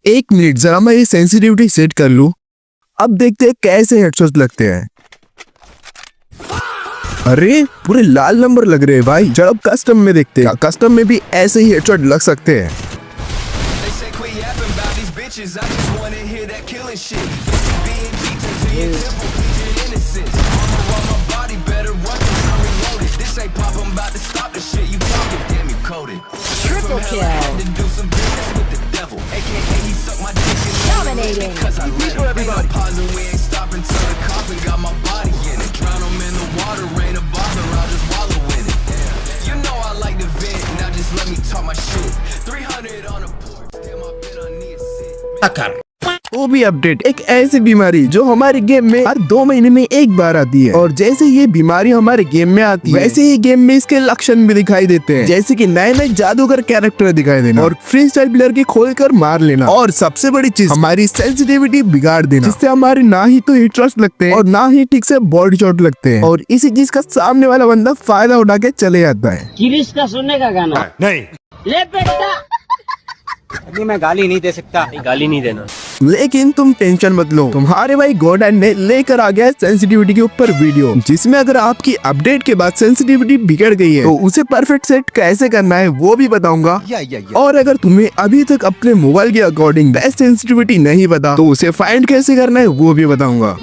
एक मिनट जरा मैं ये सेंसिटिविटी सेट कर लूं। अब देखते हैं कैसे हेडशॉट लगते हैं। अरे पूरे लाल नंबर लग रहे हैं भाई। चलो अब कस्टम में देखते हैं, कस्टम में भी ऐसे ही हेडशॉट लग सकते हैं। Triple kill. Dominating. वो भी अपडेट, एक ऐसी बीमारी जो हमारे गेम में हर 2 महीने में एक बार आती है। और जैसे ये बीमारी हमारे गेम में आती है, वैसे ही गेम में इसके लक्षण भी दिखाई देते हैं, जैसे कि नए नए जादूगर कैरेक्टर दिखाई देना और फ्री स्टाइल प्लेयर की खोलकर मार लेना, और सबसे बड़ी चीज हमारी सेंसिटिविटी बिगाड़ देना, जिससे हमारे ना ही तो हिटशॉट्स लगते हैं और ना ही ठीक से बॉडी शॉट लगते हैं। और इसी चीज का सामने वाला बंदा फायदा उठा के चले जाता है। किरिश का सुनने का गाना नहीं, ले बेटा। अभी मैं गाली नहीं दे सकता। गाली नहीं देना। लेकिन तुम टेंशन मत लो, तुम्हारे भाई गॉडन ने लेकर आ गया सेंसिटिविटी के ऊपर वीडियो, जिसमें अगर आपकी अपडेट के बाद सेंसिटिविटी बिगड़ गई है तो उसे परफेक्ट सेट कैसे करना है वो भी बताऊंगा। और अगर तुम्हें अभी तक अपने मोबाइल के अकॉर्डिंग बेस्ट सेंसिटिविटी नहीं पता तो उसे फाइंड कैसे करना है वो भी बताऊंगा।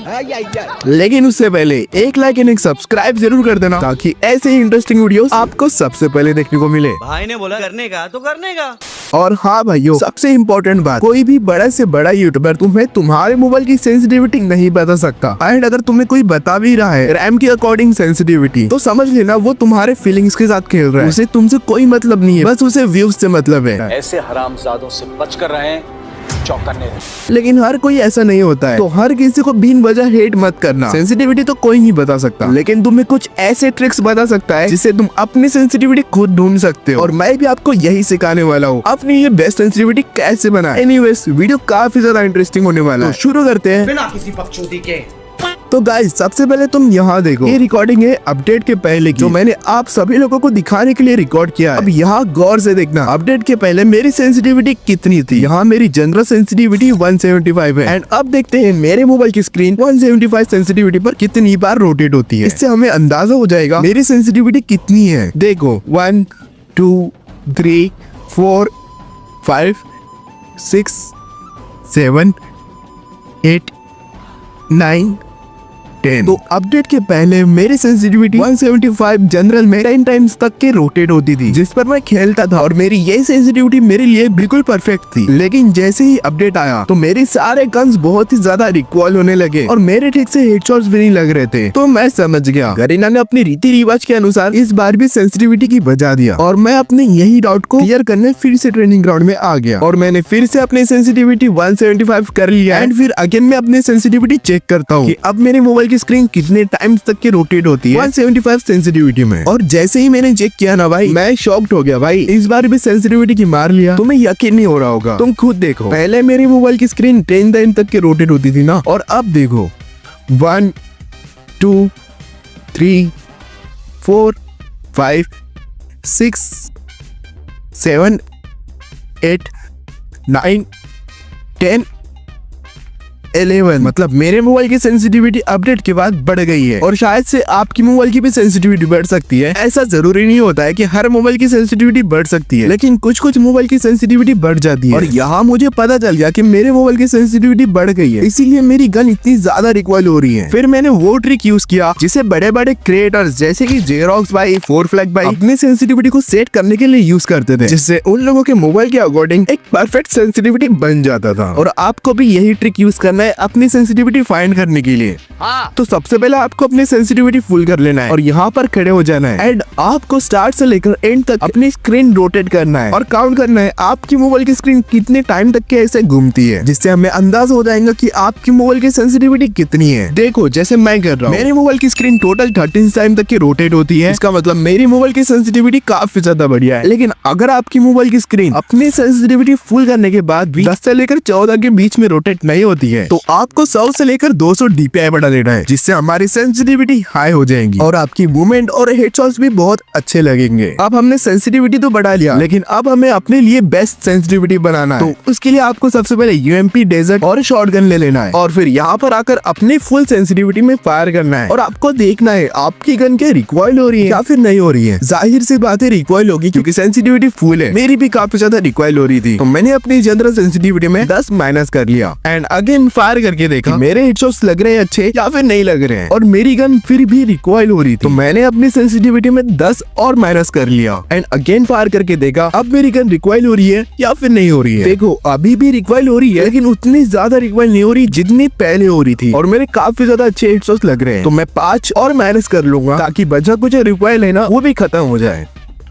लेकिन उससे पहले एक लाइक एंड एक सब्सक्राइब जरूर कर देना, ताकि ऐसे ही इंटरेस्टिंग वीडियोस आपको सबसे पहले देखने को मिले। भाई ने बोला करने का तो करने का। और हाँ भाइयों, सबसे इम्पोर्टेंट बात, कोई भी बड़ा से बड़ा यूट्यूबर तुम्हें तुम्हारे मोबाइल की सेंसिटिविटी नहीं बता सकता। एंड अगर तुम्हें कोई बता भी रहा है रैम के अकॉर्डिंग सेंसिटिविटी, तो समझ लेना वो तुम्हारे फीलिंग्स के साथ खेल रहा है, उसे तुमसे कोई मतलब नहीं है, बस उसे व्यूज से मतलब है। ऐसे हरामजादों से बच कर रहें, चौकन्ने रहें। लेकिन हर कोई ऐसा नहीं होता है, तो हर किसी को बिन वजह हेट मत करना। सेंसिटिविटी तो कोई नहीं बता सकता, लेकिन तुम्हें कुछ ऐसे ट्रिक्स बता सकता है जिससे तुम अपनी सेंसिटिविटी खुद ढूंढ सकते हो। और मैं भी आपको यही सिखाने वाला हूँ, अपनी ये बेस्ट सेंसिटिविटी कैसे बनाए। एनीवेज, वीडियो काफी ज्यादा इंटरेस्टिंग होने वाला है, तो शुरू करते हैं बिना किसी बकचोदी के। तो गाइस, सबसे पहले तुम यहाँ देखो, ये रिकॉर्डिंग है अपडेट के पहले की, जो मैंने आप सभी लोगों को दिखाने के लिए रिकॉर्ड किया है। अब यहाँ गौर से देखना, अपडेट के पहले मेरी सेंसिटिविटी कितनी थी। यहाँ मेरी जनरल सेंसिटिविटी 175 है। एंड अब देखते हैं मेरे मोबाइल की स्क्रीन 175 सेंसिटिविटी पर कितनी बार रोटेट होती है। इससे हमें अंदाजा हो जाएगा मेरी सेंसिटिविटी कितनी है। देखो 1 2 3 4 5 6 7 8 9 10। तो अपडेट के पहले मेरी सेंसिटिविटी 175 जनरल में 10 टाइम्स तक के रोटेट होती थी, जिस पर मैं खेलता था, और मेरी ये सेंसिटिविटी मेरे लिए बिल्कुल परफेक्ट थी। लेकिन जैसे ही अपडेट आया तो मेरे सारे गन्स बहुत ही ज्यादा रिकॉल होने लगे और मेरे ठीक से हेडशॉट्स भी नहीं लग रहे थे। तो मैं समझ गया, गरीना ने अपनी रीति रिवाज के अनुसार इस बार भी सेंसिटिविटी की बजा दिया, और मैं अपने यही डाउट को क्लियर करने फिर से ट्रेनिंग ग्राउंड में आ गया, और मैंने फिर से अपनी सेंसिटिविटी 175 कर लिया। एंड फिर अगेन मैं अपनी सेंसिटिविटी चेक करता हूँ कि अब मेरे मोबाइल स्क्रीन कितने टाइम्स तक के रोटेट होती है 175 सेंसिटिविटी में। और जैसे ही मैंने चेक किया ना भाई, मैं शॉक्ड हो गया भाई, इस बार भी सेंसिटिविटी की मार लिया। तुम्हें यकीन नहीं हो रहा होगा, तुम खुद देखो, पहले मेरे मोबाइल की स्क्रीन 10 टाइम तक के रोटेट होती थी ना, और अब देखो 1 2 3 4 5 6 7 8 9 10 11। मतलब मेरे मोबाइल की सेंसिटिविटी अपडेट के बाद बढ़ गई है, और शायद से आपकी मोबाइल की भी सेंसिटिविटी बढ़ सकती है। ऐसा जरूरी नहीं होता है कि हर मोबाइल की सेंसिटिविटी बढ़ सकती है, लेकिन कुछ कुछ मोबाइल की सेंसिटिविटी बढ़ जाती है। और यहाँ मुझे पता चल गया कि मेरे मोबाइल की सेंसिटिविटी बढ़ गई है, इसीलिए मेरी गन इतनी ज्यादा रिकॉइल हो रही है। फिर मैंने वो ट्रिक यूज किया जिसे बड़े बड़े क्रिएटर्स जैसे कि जेरोक्स भाई, 4 फ्लैग भाई अपनी सेंसिटिविटी को सेट करने के लिए यूज करते थे, जिससे उन लोगों के मोबाइल के अकॉर्डिंग एक परफेक्ट सेंसिटिविटी बन जाता था। और आपको भी यही ट्रिक यूज करना है अपनी सेंसिटिविटी फाइंड करने के लिए। तो सबसे पहले आपको अपनी सेंसिटिविटी फुल कर लेना है और यहाँ पर खड़े हो जाना है, एंड आपको स्टार्ट से लेकर एंड तक अपनी स्क्रीन रोटेट करना है और काउंट करना है आपकी मोबाइल की स्क्रीन कितने टाइम तक के ऐसे घूमती है, जिससे हमें अंदाजा हो जाएगा कि आपकी मोबाइल की सेंसिटिविटी कितनी है। देखो जैसे मैं कर रहा हूँ, मेरे मोबाइल की स्क्रीन टोटल 13 टाइम तक की रोटेट होती है, इसका मतलब मेरी मोबाइल की सेंसिटिविटी काफी ज्यादा बढ़िया है। लेकिन अगर आपकी मोबाइल की स्क्रीन अपनी सेंसिटिविटी फुल करने के बाद भी 10 से लेकर 14 के बीच में रोटेट नहीं होती है, तो आपको 100 से लेकर 200 DPI बढ़ा लेना है, जिससे हमारी सेंसिटिविटी हाई हो जाएगी और आपकी मूवमेंट और हेडशॉट्स भी बहुत अच्छे लगेंगे। अब हमने सेंसिटिविटी तो बढ़ा लिया, लेकिन अब हमें अपने लिए बेस्ट सेंसिटिविटी बनाना है। तो उसके लिए आपको सबसे पहले UMP डेजर्ट और शॉटगन ले लेना है और फिर यहाँ पर आकर अपनी फुल सेंसिटिविटी में फायर करना है और आपको देखना है आपकी गन के रिकॉइल हो रही है या फिर नहीं हो रही है। जाहिर सी बात है रिकॉइल होगी, क्योंकि सेंसिटिविटी फुल है। मेरी भी काफी ज्यादा रिकॉइल हो रही थी, तो मैंने अपनी जनरल सेंसिटिविटी में 10 माइनस कर लिया एंड अगेन फायर करके देखा मेरे हेडशॉट्स लग रहे हैं अच्छे या फिर नहीं लग रहे हैं, और मेरी गन फिर भी रिकॉइल हो रही थी। तो मैंने अपनी सेंसिटिविटी में 10 और माइनस कर लिया एंड अगेन फायर करके देखा अब मेरी गन रिकॉइल हो रही है या फिर नहीं हो रही है। देखो अभी भी रिकॉइल हो रही है, लेकिन उतनी ज्यादा रिकॉइल नहीं हो रही जितनी पहले हो रही थी, और मेरे काफी ज्यादा अच्छे हेडशॉट्स लग रहे हैं। तो मैं 5 और माइनस कर लूंगा ताकि बचा कुछ रिकॉइल है ना वो भी खत्म हो जाए।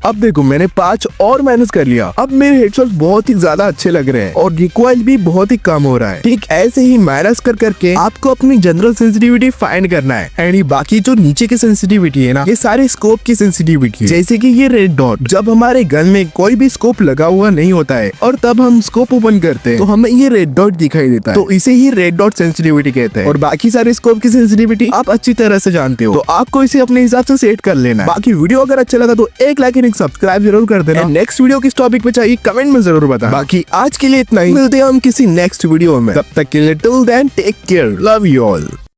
अब देखो मैंने 5 और माइनस कर लिया। अब मेरे हेडशॉट्स बहुत ही ज्यादा अच्छे लग रहे हैं और रिकॉइल भी बहुत ही कम हो रहा है। ठीक ऐसे ही माइनस कर करके आपको अपनी जनरल सेंसिटिविटी फाइंड करना है एंड ये बाकी जो नीचे की सेंसिटिविटी है ना, ये सारे स्कोप की सेंसिटिविटी है। जैसे कि ये रेड डॉट, जब हमारे गन में कोई भी स्कोप लगा हुआ नहीं होता है और तब हम स्कोप ओपन करते हैं तो हमें ये रेड डॉट दिखाई देता है, तो इसे ही रेड डॉट सेंसिटिविटी कहते हैं। और बाकी सारे स्कोप की सेंसिटिविटी आप अच्छी तरह से जानते हो, तो आपको इसे अपने हिसाब से सेट कर लेना है। बाकी वीडियो अगर अच्छा लगा तो एक लाइक एंड सब्सक्राइब जरूर कर देना। नेक्स्ट वीडियो किस टॉपिक पे चाहिए कमेंट में जरूर बताना। बाकी आज के लिए इतना ही, मिलते हैं हम किसी नेक्स्ट वीडियो में। तब तक के लिए till then take care, love you all.